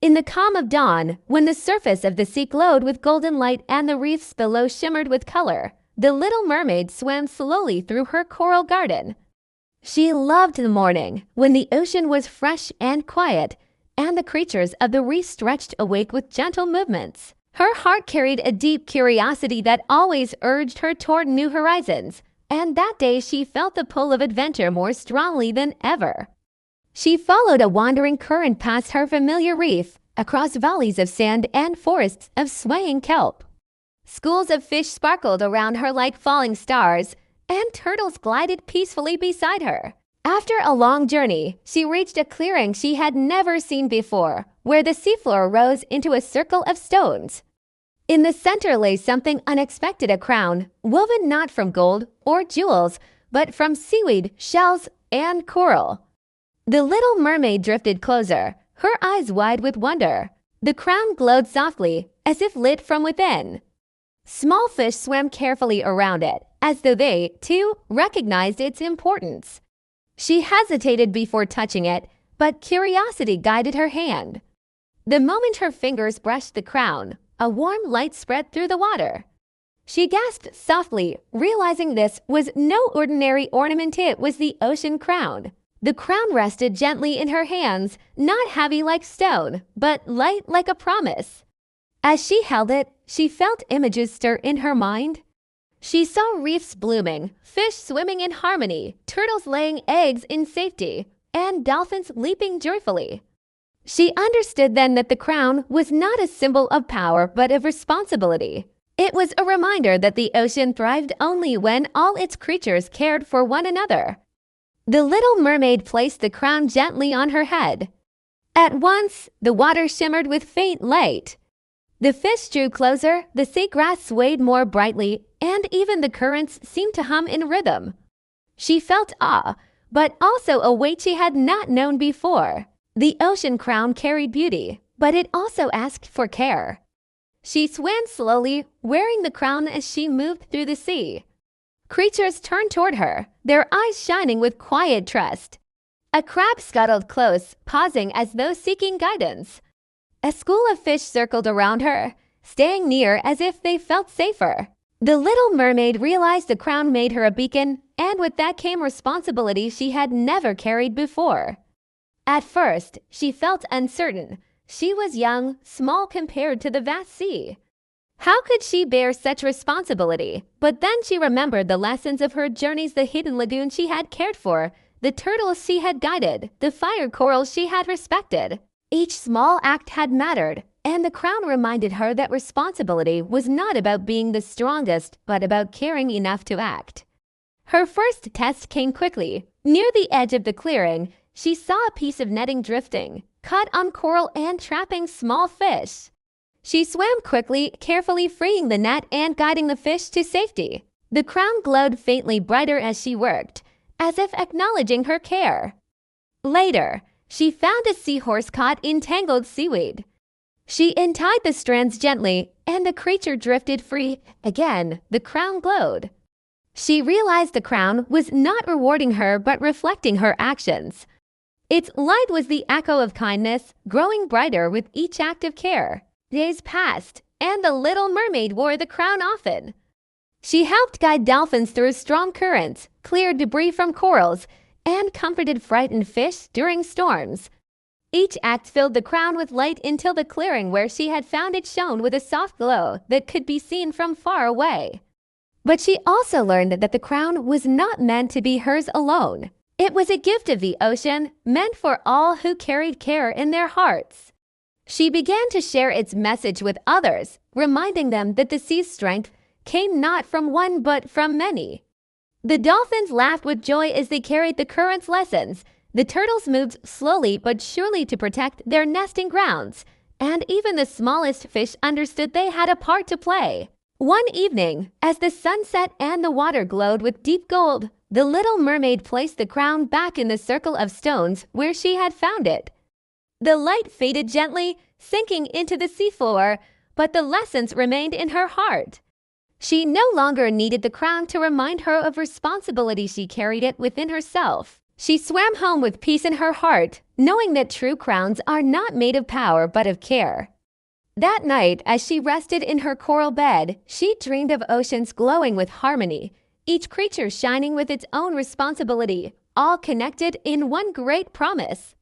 In the calm of dawn, when the surface of the sea glowed with golden light and the reefs below shimmered with color, the little mermaid swam slowly through her coral garden. She loved the morning, when the ocean was fresh and quiet, and the creatures of the reef stretched awake with gentle movements. Her heart carried a deep curiosity that always urged her toward new horizons, and that day she felt the pull of adventure more strongly than ever. She followed a wandering current past her familiar reef, across valleys of sand and forests of swaying kelp. Schools of fish sparkled around her like falling stars, and turtles glided peacefully beside her. After a long journey, she reached a clearing she had never seen before, where the seafloor rose into a circle of stones. In the center lay something unexpected, a crown, woven not from gold or jewels, but from seaweed, shells, and coral. The little mermaid drifted closer, her eyes wide with wonder. The crown glowed softly, as if lit from within. Small fish swam carefully around it, as though they, too, recognized its importance. She hesitated before touching it, but curiosity guided her hand. The moment her fingers brushed the crown, a warm light spread through the water. She gasped softly, realizing this was no ordinary ornament. It was the ocean crown. The crown rested gently in her hands, not heavy like stone, but light like a promise. As she held it, she felt images stir in her mind. She saw reefs blooming, fish swimming in harmony, turtles laying eggs in safety, and dolphins leaping joyfully. She understood then that the crown was not a symbol of power but of responsibility. It was a reminder that the ocean thrived only when all its creatures cared for one another. The little mermaid placed the crown gently on her head. At once, the water shimmered with faint light. The fish drew closer, the seagrass swayed more brightly, and even the currents seemed to hum in rhythm. She felt awe, but also a weight she had not known before. The ocean crown carried beauty, but it also asked for care. She swam slowly, wearing the crown as she moved through the sea. Creatures turned toward her, their eyes shining with quiet trust. A crab scuttled close, pausing as though seeking guidance. A school of fish circled around her, staying near as if they felt safer. The little mermaid realized the crown made her a beacon, and with that came responsibility she had never carried before. At first, she felt uncertain. She was young, small compared to the vast sea. How could she bear such responsibility? But then she remembered the lessons of her journeys, the hidden lagoon she had cared for, the turtles she had guided, the fire corals she had respected. Each small act had mattered, and the crown reminded her that responsibility was not about being the strongest, but about caring enough to act. Her first test came quickly. Near the edge of the clearing, she saw a piece of netting drifting, caught on coral and trapping small fish. She swam quickly, carefully freeing the net and guiding the fish to safety. The crown glowed faintly brighter as she worked, as if acknowledging her care. Later, she found a seahorse caught in tangled seaweed. She untied the strands gently, and the creature drifted free. Again, the crown glowed. She realized the crown was not rewarding her but reflecting her actions. Its light was the echo of kindness, growing brighter with each act of care. Days passed, and the little mermaid wore the crown often. She helped guide dolphins through strong currents, cleared debris from corals, and comforted frightened fish during storms. Each act filled the crown with light until the clearing where she had found it shone with a soft glow that could be seen from far away. But she also learned that the crown was not meant to be hers alone. It was a gift of the ocean, meant for all who carried care in their hearts. She began to share its message with others, reminding them that the sea's strength came not from one but from many. The dolphins laughed with joy as they carried the current's lessons. The turtles moved slowly but surely to protect their nesting grounds, and even the smallest fish understood they had a part to play. One evening, as the sun set and the water glowed with deep gold, the little mermaid placed the crown back in the circle of stones where she had found it. The light faded gently, sinking into the seafloor, but the lessons remained in her heart. She no longer needed the crown to remind her of responsibility. She carried it within herself. She swam home with peace in her heart, knowing that true crowns are not made of power but of care. That night, as she rested in her coral bed, she dreamed of oceans glowing with harmony, each creature shining with its own responsibility, all connected in one great promise.